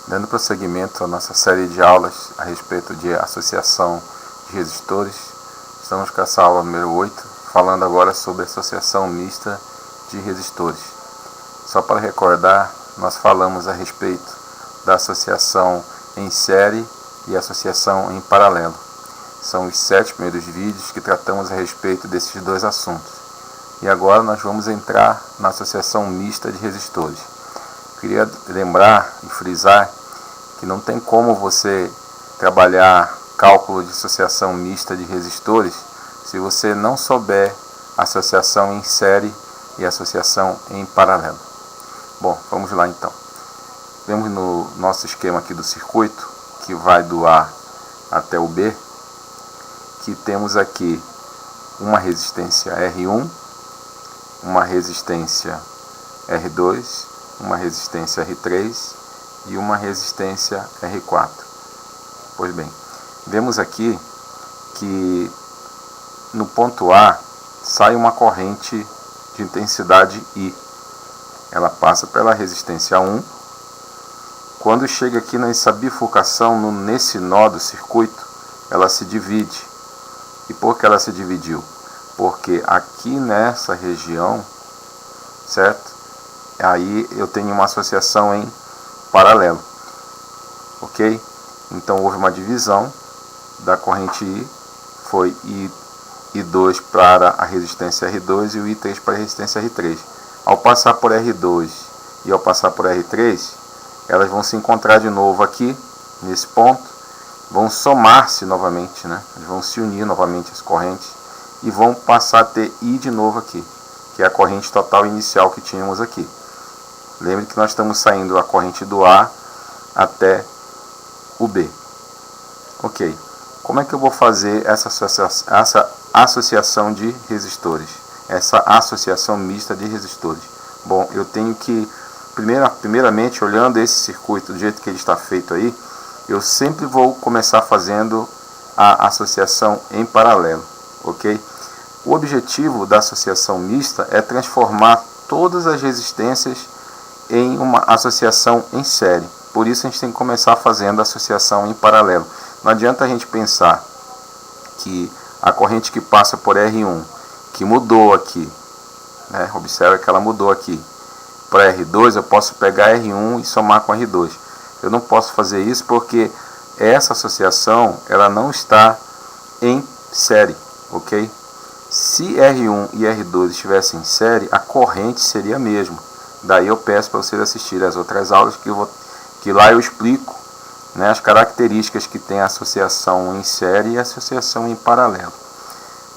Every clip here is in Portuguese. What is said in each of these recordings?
Dando prosseguimento à nossa série de aulas a respeito de associação de resistores, estamos com essa aula número 8, falando agora sobre associação mista de resistores. Só para recordar, nós falamos a respeito da associação em série e associação em paralelo. São os 7 primeiros vídeos que tratamos a respeito desses dois assuntos. E agora nós vamos entrar na associação mista de resistores. Queria lembrar e frisar que não tem como você trabalhar cálculo de associação mista de resistores se você não souber associação em série e associação em paralelo. Bom, vamos lá então. Vemos no nosso esquema aqui do circuito, que vai do A até o B, que temos aqui uma resistência R1, uma resistência R2, uma resistência R3 e uma resistência R4. Pois bem, vemos aqui que no ponto A sai uma corrente de intensidade I. Ela passa pela resistência 1. Quando chega aqui nessa bifurcação, nesse nó do circuito, ela se divide. E por que ela se dividiu? Porque aqui nessa região, certo? Aí eu tenho uma associação em paralelo, ok? Então houve uma divisão da corrente I, foi I2 para a resistência R2 e o I3 para a resistência R3. Ao passar por R2 e ao passar por R3, elas vão se encontrar de novo aqui, nesse ponto, vão somar-se novamente, né? Vão se unir novamente as correntes e vão passar a ter I de novo aqui, que é a corrente total inicial que tínhamos aqui. Lembre que nós estamos saindo a corrente do A até o B. Ok. Como é que eu vou fazer essa associação de resistores? Essa associação mista de resistores? Bom, eu tenho que, primeiramente, olhando esse circuito do jeito que ele está feito aí, eu sempre vou começar fazendo a associação em paralelo. Ok? O objetivo da associação mista é transformar todas as resistências em uma associação em série. Por isso a gente tem que começar fazendo a associação em paralelo. Não adianta a gente pensar que a corrente que passa por R1, que mudou aqui, né? Observa que ela mudou aqui, para R2 eu posso pegar R1 e somar com R2. Eu não posso fazer isso porque essa associação ela não está em série, ok? Se R1 e R2 estivessem em série, a corrente seria a mesma. Daí eu peço para vocês assistirem as outras aulas que lá eu explico, né, as características que tem a associação em série e a associação em paralelo.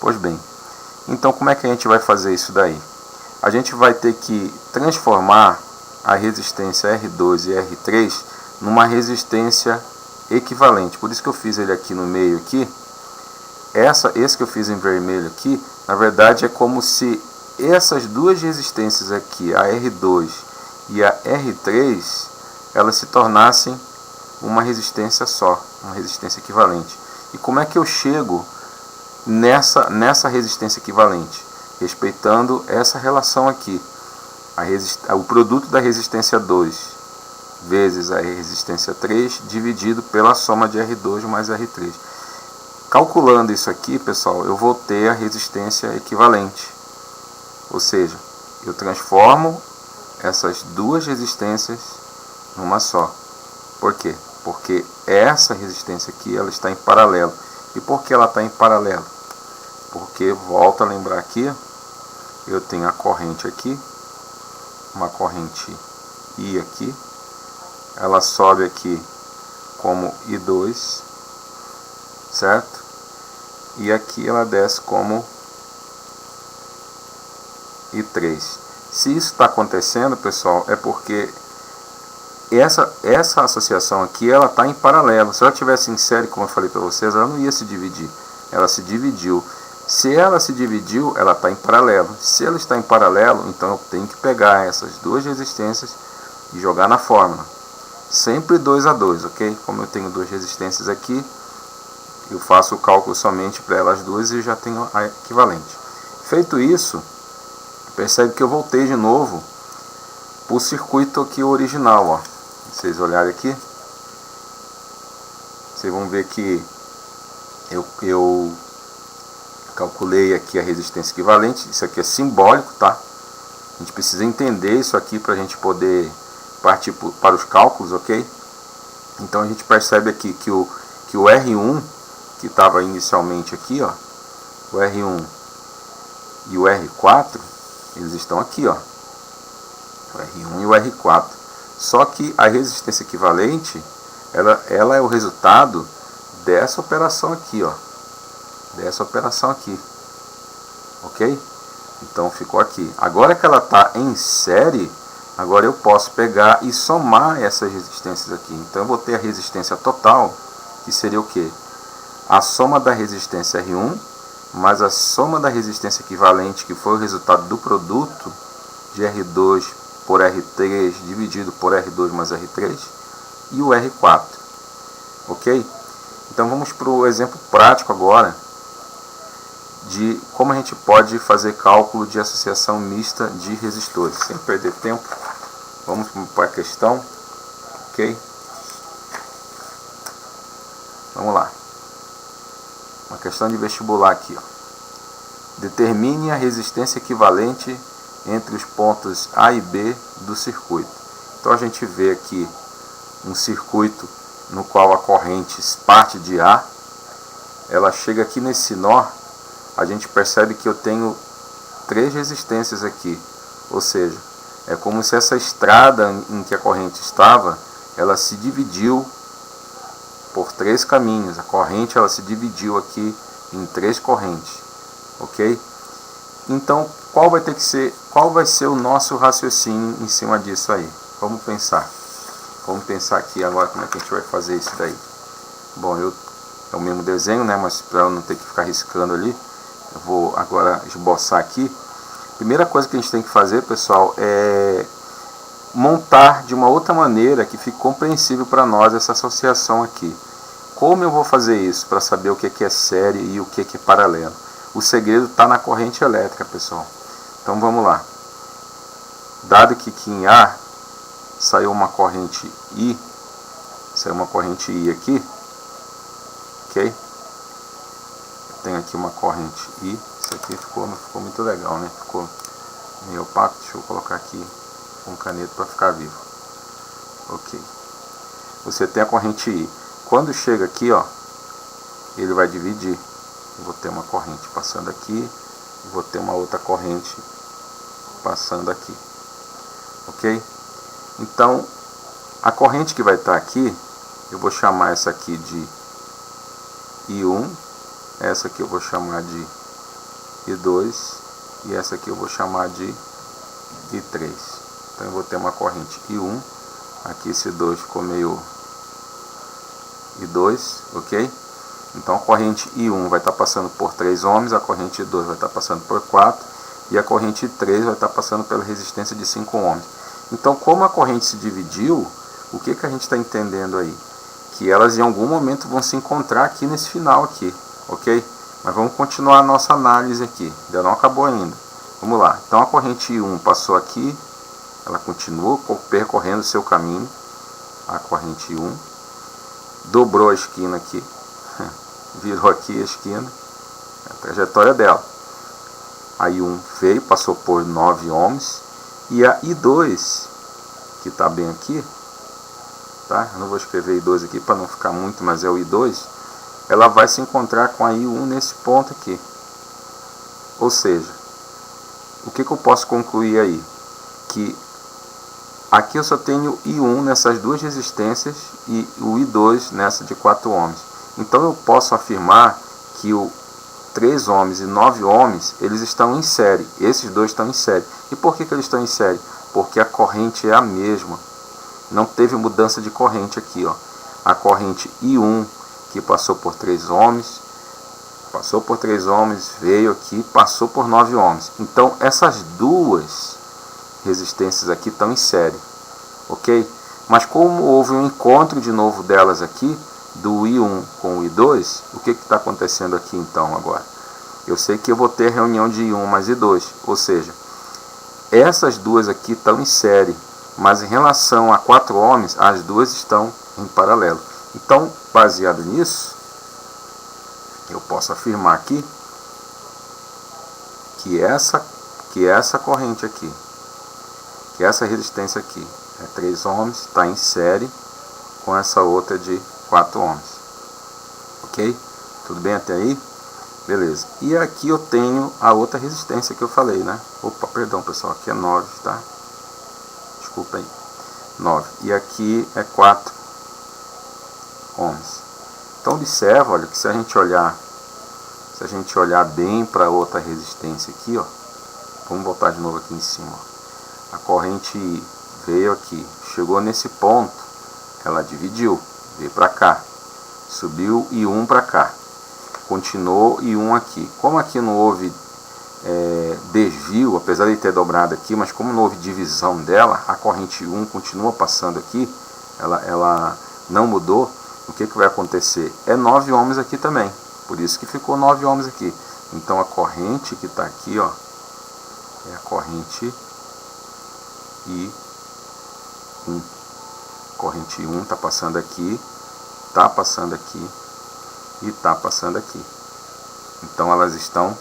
Pois bem, então como é que a gente vai fazer isso daí? A gente vai ter que transformar a resistência R2 e R3 numa resistência equivalente. Por isso que eu fiz ele aqui no meio aqui. Esse que eu fiz em vermelho aqui, na verdade é como se essas duas resistências aqui, a R2 e a R3, elas se tornassem uma resistência só, uma resistência equivalente. E como é que eu chego nessa resistência equivalente? Respeitando essa relação aqui, o produto da resistência 2 vezes a resistência 3 dividido pela soma de R2 mais R3. Calculando isso aqui, pessoal, eu vou ter a resistência equivalente. Ou seja, eu transformo essas duas resistências numa só. Por quê? Porque essa resistência aqui ela está em paralelo. E por que ela está em paralelo? Porque, volto a lembrar aqui, eu tenho a corrente aqui, uma corrente I aqui, ela sobe aqui como I2, certo? E aqui ela desce como I3. Se isso está acontecendo, pessoal, é porque essa associação aqui ela está em paralelo. Se ela tivesse em série, como eu falei para vocês, ela não ia se dividir. Ela se dividiu. Se ela se dividiu, ela está em paralelo. Se ela está em paralelo, então eu tenho que pegar essas duas resistências e jogar na fórmula. Sempre 2 a 2, ok? Como eu tenho duas resistências aqui, eu faço o cálculo somente para elas duas e já tenho a equivalente. Feito isso, percebe que eu voltei de novo para o circuito aqui original, ó. Vocês olharem aqui, Vocês vão ver que eu calculei aqui a resistência equivalente. Isso aqui é simbólico, tá? A gente precisa entender isso aqui para a gente poder partir para os cálculos, ok? Então a gente percebe aqui que o R1, que estava inicialmente aqui, ó, o R1 e o R4, eles estão aqui, ó, o R1 e o R4. Só que a resistência equivalente, ela é o resultado dessa operação aqui, ó, dessa operação aqui, ok? Então ficou aqui. Agora que ela está em série, agora eu posso pegar e somar essas resistências aqui. Então eu vou ter a resistência total, que seria o quê? A soma da resistência R1 mais a soma da resistência equivalente, que foi o resultado do produto de R2 por R3 dividido por R2 mais R3 e o R4, ok? Então vamos para o exemplo prático agora de como a gente pode fazer cálculo de associação mista de resistores. Sem perder tempo, vamos para a questão, ok? Vamos lá. Uma questão de vestibular aqui, ó. Determine a resistência equivalente entre os pontos A e B do circuito. Então a gente vê aqui um circuito no qual a corrente parte de A, ela chega aqui nesse nó, a gente percebe que eu tenho 3 resistências aqui, ou seja, é como se essa estrada em que a corrente estava, ela se dividiu por 3 caminhos. A corrente ela se dividiu aqui em 3 correntes, ok? Então qual vai ser o nosso raciocínio em cima disso aí? Vamos pensar aqui agora como é que a gente vai fazer isso daí. Bom, é o mesmo desenho, né? Mas para eu não ter que ficar riscando ali, eu vou agora esboçar aqui. Primeira coisa que a gente tem que fazer, pessoal, é montar de uma outra maneira que fique compreensível para nós essa associação aqui. Como eu vou fazer isso para saber o que é série e o que é paralelo? O segredo está na corrente elétrica, pessoal. Então vamos lá. Dado que aqui em A saiu uma corrente I, aqui, ok? Eu tenho aqui uma corrente I. Isso aqui ficou muito legal, né? Ficou meio opaco. Deixa eu colocar aqui com caneta para ficar vivo. Ok. Você tem a corrente I. Quando chega aqui, ó, ele vai dividir. Eu vou ter uma corrente passando aqui e vou ter uma outra corrente passando aqui, ok? Então a corrente que vai estar aqui, eu vou chamar essa aqui de I1, essa aqui eu vou chamar de I2 e essa aqui eu vou chamar de I3. Então eu vou ter uma corrente I1, aqui esse 2 ficou meio I2, ok? Então a corrente I1 vai estar passando por 3 ohms, a corrente I2 vai estar passando por 4 e a corrente I3 vai estar passando pela resistência de 5 ohms. Então, como a corrente se dividiu, o que a gente está entendendo aí? Que elas em algum momento vão se encontrar aqui nesse final aqui, ok? Mas vamos continuar a nossa análise aqui, ainda não acabou ainda. Vamos lá. Então a corrente I1 passou aqui, ela continua percorrendo o seu caminho, a corrente I1, dobrou a esquina aqui, virou aqui a esquina, a trajetória dela. A I1 veio, passou por 9 ohms, e a I2, que está bem aqui, tá? Eu não vou escrever I2 aqui para não ficar muito, mas é o I2, ela vai se encontrar com a I1 nesse ponto aqui. Ou seja, o que eu posso concluir aí? Que aqui eu só tenho I1 nessas duas resistências e o I2 nessa de 4 ohms. Então eu posso afirmar que o 3 ohms e 9 ohms, eles estão em série. Esses dois estão em série. E por que eles estão em série? Porque a corrente é a mesma. Não teve mudança de corrente aqui, ó. A corrente I1, que passou por 3 ohms, veio aqui, passou por 9 ohms. Então essas duas resistências aqui estão em série, ok? Mas como houve um encontro de novo delas aqui, do I1 com o I2, o que está acontecendo aqui então agora? Eu sei que eu vou ter reunião de I1 mais I2, ou seja, essas duas aqui estão em série, mas em relação a 4 ohms, as duas estão em paralelo. Então, baseado nisso, eu posso afirmar aqui que essa corrente aqui, que essa resistência aqui é 3 ohms, está em série com essa outra de 4 ohms. Ok? Tudo bem até aí? Beleza. E aqui eu tenho a outra resistência que eu falei, né? Opa, perdão pessoal, aqui é 9, tá? Desculpa aí. 9. E aqui é 4 ohms. Então observa, olha, que se a gente olhar bem para outra resistência aqui, ó. Vamos voltar de novo aqui em cima, ó. A corrente veio aqui, chegou nesse ponto, ela dividiu, veio para cá, subiu I1 para cá, continuou I1 aqui. Como aqui não houve desvio, apesar de ter dobrado aqui, mas como não houve divisão dela, a corrente 1 continua passando aqui, ela não mudou. O que vai acontecer? É 9 ohms aqui também, por isso que ficou 9 ohms aqui. Então a corrente que está aqui, ó, é a corrente I1. Corrente 1 está passando aqui, está passando aqui e está passando aqui. Então elas estão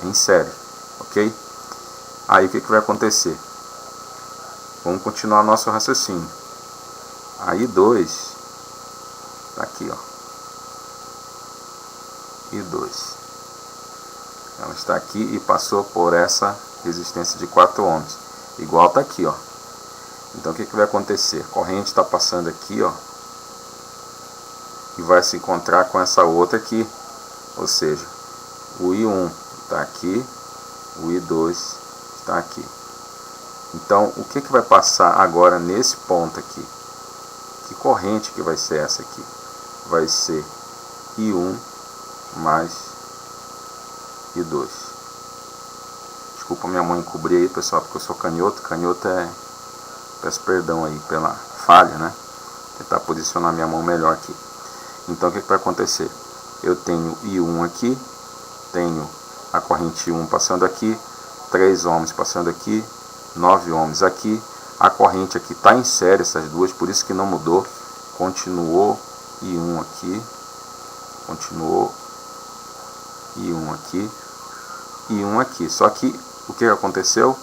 em série, ok? Aí o que vai acontecer? Vamos continuar nosso raciocínio. A I2 está aqui, ó. I2. Ela está aqui e passou por essa resistência de 4 ohms. Igual está aqui, ó. Então o que vai acontecer? A corrente está passando aqui, ó, e vai se encontrar com essa outra aqui. Ou seja, o I1 está aqui, o I2 está aqui. Então o que vai passar agora nesse ponto aqui? Que corrente que vai ser essa aqui? Vai ser I1 mais I2. Desculpa minha mãe cobrir aí, pessoal, porque eu sou canhoto. Canhoto peço perdão aí pela falha, né? Vou tentar posicionar minha mão melhor aqui. Então o que vai acontecer? Eu tenho I1 aqui, tenho a corrente 1 passando aqui, 3 ohms passando aqui, 9 ohms aqui. A corrente aqui está em série, essas duas, por isso que não mudou. Continuou I1 aqui, continuou I1 aqui, I1 aqui. Só que o que aconteceu?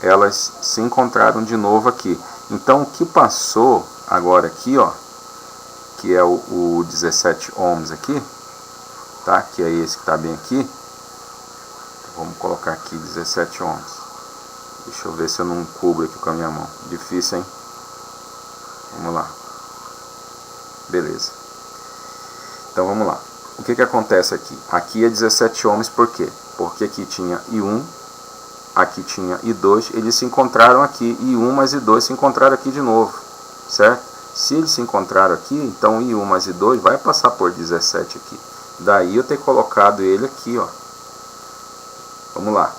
Elas se encontraram de novo aqui. Então o que passou agora aqui, ó, que é o 17 ohms aqui, tá? Que é esse que está bem aqui. Vamos colocar aqui 17 ohms. Deixa eu ver se eu não cubro aqui com a minha mão. Difícil, hein? Vamos lá. Beleza. Então vamos lá. O que acontece aqui? Aqui é 17 ohms, por quê? Porque aqui tinha I1, aqui tinha I2, eles se encontraram aqui, I1 mais I2 se encontraram aqui de novo, certo? Se eles se encontraram aqui, então I1 mais I2 vai passar por 17 aqui. Daí eu ter colocado ele aqui, ó. Vamos lá.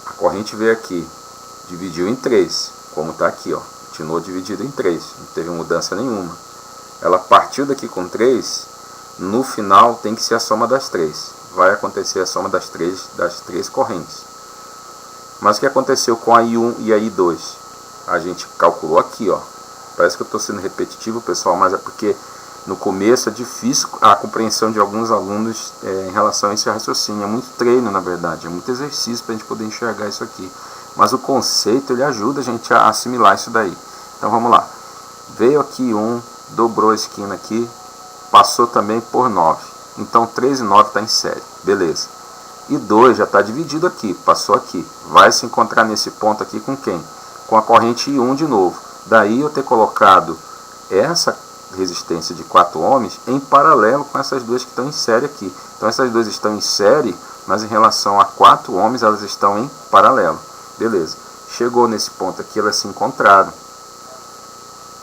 A corrente veio aqui, dividiu em 3, como está aqui, ó. Continuou dividido em 3, não teve mudança nenhuma. Ela partiu daqui com 3, no final tem que ser a soma das 3. Vai acontecer a soma das três correntes. Mas o que aconteceu com a I1 e a I2? A gente calculou aqui, ó. Parece que eu estou sendo repetitivo, pessoal, mas é porque no começo é difícil a compreensão de alguns alunos em relação a esse raciocínio. É muito treino, na verdade, é muito exercício para a gente poder enxergar isso aqui. Mas o conceito, ele ajuda a gente a assimilar isso daí. Então vamos lá. Veio aqui 1, dobrou a esquina aqui, passou também por 9. Então 3 e 9 está em série, beleza. E 2 já está dividido aqui, passou aqui. Vai se encontrar nesse ponto aqui com quem? Com a corrente I1 de novo. Daí eu ter colocado essa resistência de 4 ohms em paralelo com essas duas que estão em série aqui. Então essas duas estão em série, mas em relação a 4 ohms elas estão em paralelo. Beleza. Chegou nesse ponto aqui, elas se encontraram.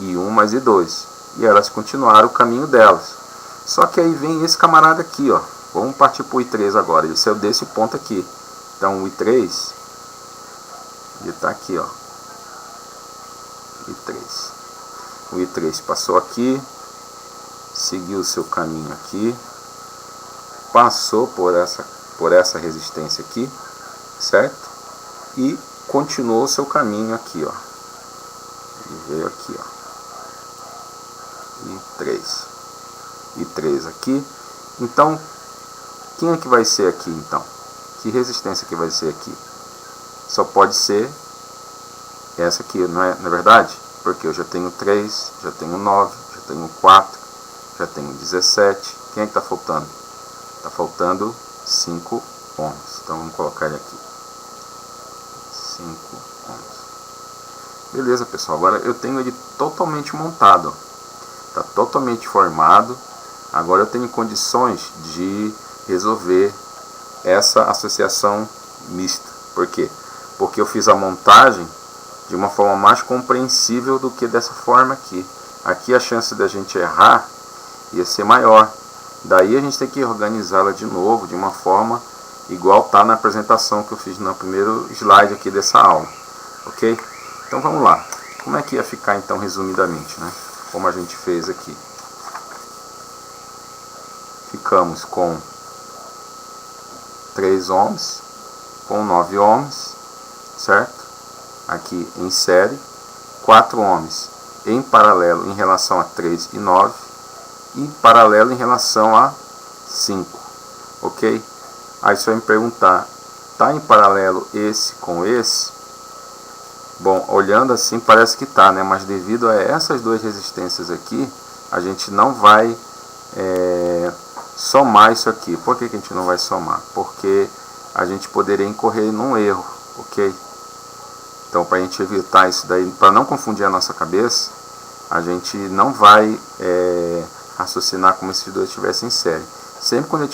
I1 mais I2. E elas continuaram o caminho delas. Só que aí vem esse camarada aqui, ó. Vamos partir para o I3 agora. Ele saiu desse ponto aqui. Então o I3, ele está aqui, ó. I3. O I3 passou aqui, seguiu o seu caminho aqui, passou por essa resistência aqui, certo? E continuou o seu caminho aqui, ó. E veio aqui, ó. I3. e 3 aqui. Então, quem é que vai ser aqui então? Que resistência que vai ser aqui? Só pode ser essa aqui, não é verdade? Porque eu já tenho 3, já tenho 9, já tenho 4, já tenho 17. Quem é que está faltando? Está faltando 5 ohms. Então vamos colocar ele aqui. 5 ohms. Beleza, pessoal. Agora eu tenho ele totalmente montado. Está totalmente formado. Agora eu tenho condições de resolver essa associação mista. Por quê? Porque eu fiz a montagem de uma forma mais compreensível do que dessa forma aqui. Aqui a chance da gente errar ia ser maior. Daí a gente tem que organizá-la de novo, de uma forma igual está na apresentação que eu fiz no primeiro slide aqui dessa aula. Ok? Então vamos lá. Como é que ia ficar então resumidamente, né? Como a gente fez aqui. Ficamos com 3 ohms, com 9 ohms, certo? Aqui em série, 4 ohms em paralelo em relação a 3 e 9, e paralelo em relação a 5, ok? Aí você vai me perguntar, tá em paralelo esse com esse? Bom, olhando assim parece que tá, né? Mas devido a essas duas resistências aqui, a gente não vai somar isso aqui. Por que a gente não vai somar? Porque a gente poderia incorrer num erro, ok? Então, para a gente evitar isso daí, para não confundir a nossa cabeça, a gente não vai raciocinar como se os dois estivessem em série. Sempre quando a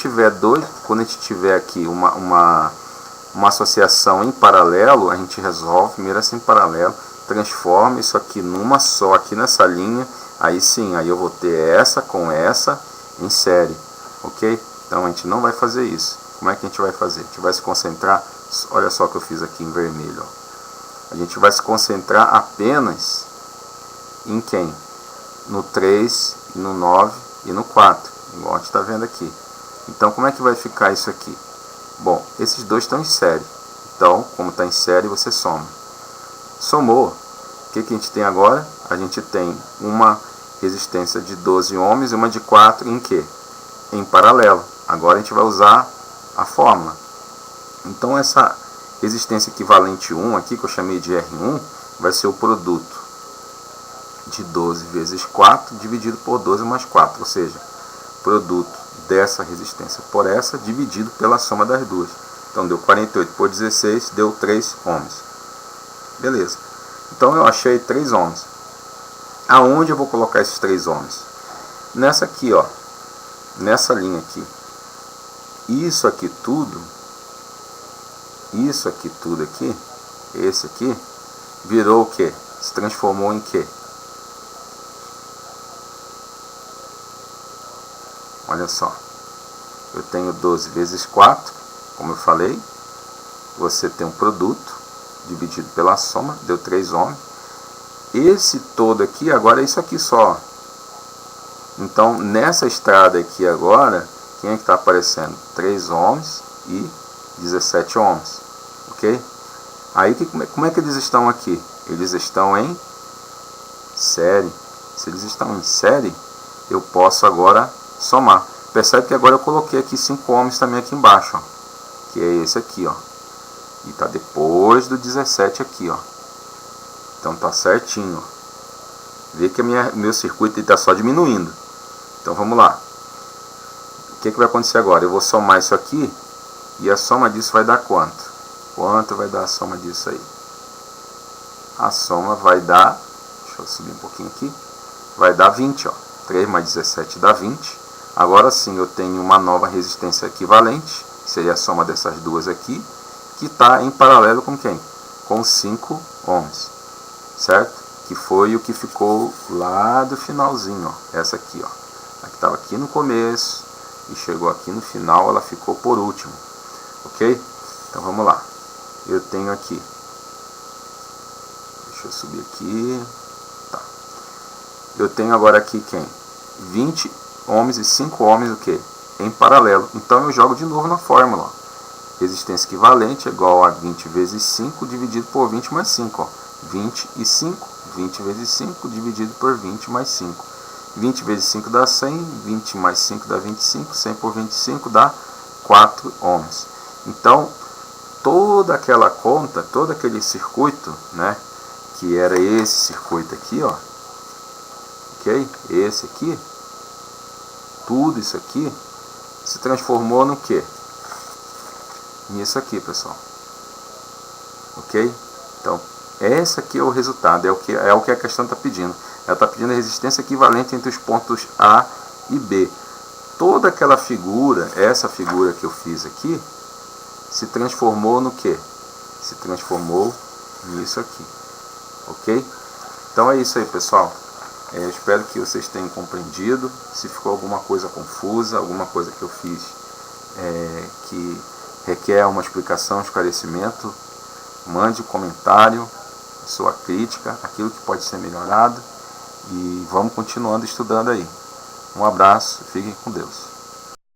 gente tiver aqui uma associação em paralelo, a gente resolve primeiro essa em paralelo, transforma isso aqui numa só, aqui nessa linha, aí sim, aí eu vou ter essa com essa em série, ok? Então a gente não vai fazer isso. Como é que a gente vai fazer? A gente vai se concentrar, olha só o que eu fiz aqui em vermelho, ó. A gente vai se concentrar apenas em quem? No 3, no 9 e no 4, igual a gente está vendo aqui. Então como é que vai ficar isso aqui? Bom, esses dois estão em série. Então, como está em série, você soma. Somou. O que a gente tem agora? A gente tem uma resistência de 12 ohms e uma de 4 em quê? Em paralelo. Agora a gente vai usar a fórmula. Então essa resistência equivalente 1 aqui, que eu chamei de R1, vai ser o produto de 12 vezes 4 dividido por 12 mais 4. Ou seja, produto dessa resistência por essa dividido pela soma das duas. Então deu 48 por 16, deu 3 ohms. Beleza. Então eu achei 3 ohms. Aonde eu vou colocar esses 3 ohms? Nessa aqui, ó. Nessa linha aqui. Isso aqui tudo aqui, esse aqui, virou o quê? Se transformou em quê? Olha só, eu tenho 12 vezes 4, como eu falei, você tem um produto dividido pela soma, deu 3 ohms. Esse todo aqui, agora é isso aqui só. Então, nessa estrada aqui agora, quem é que está aparecendo? 3 ohms e 17 ohms, ok? Aí, como é que eles estão aqui? Eles estão em série. Se eles estão em série, eu posso agora somar. Percebe que agora eu coloquei aqui 5 ohms também aqui embaixo, ó, que é esse aqui, ó. E tá depois do 17 aqui, ó. Então tá certinho, ó. Vê que meu circuito está só diminuindo. Então vamos lá. O que vai acontecer agora? Eu vou somar isso aqui e a soma disso vai dar quanto? Quanto vai dar a soma disso aí? A soma vai dar, deixa eu subir um pouquinho aqui, vai dar 20, ó. 3 mais 17 dá 20. Agora sim eu tenho uma nova resistência equivalente, que seria a soma dessas duas aqui, que está em paralelo com quem? Com 5 ohms, certo? Que foi o que ficou lá do finalzinho, ó. Essa aqui, ó. A que estava aqui no começo e chegou aqui no final, ela ficou por último, ok? Então vamos lá. Eu tenho aqui, deixa eu subir aqui, tá. Eu tenho agora aqui quem? 20 ohms e 5 ohms o quê? Em paralelo. Então eu jogo de novo na fórmula, ó. Resistência equivalente é igual a 20 vezes 5 dividido por 20 mais 5, ó. 20 e 5, 20 vezes 5 dividido por 20 mais 5. 20 vezes 5 dá 100, 20 mais 5 dá 25, 100 por 25 dá 4 ohms. Então, toda aquela conta, todo aquele circuito, né, que era esse circuito aqui, ó, ok? Esse aqui, tudo isso aqui, se transformou no quê? Nisso aqui, pessoal. Ok? Então, esse aqui é o resultado, é o que a questão está pedindo. Ela está pedindo a resistência equivalente entre os pontos A e B. Toda aquela figura, essa figura que eu fiz aqui, se transformou no quê? Se transformou nisso aqui. Ok? Então é isso aí, pessoal. Espero que vocês tenham compreendido. Se ficou alguma coisa confusa, alguma coisa que eu fiz que requer uma explicação, um esclarecimento, mande um comentário, sua crítica, aquilo que pode ser melhorado, e vamos continuando estudando aí. Um abraço, fiquem com Deus.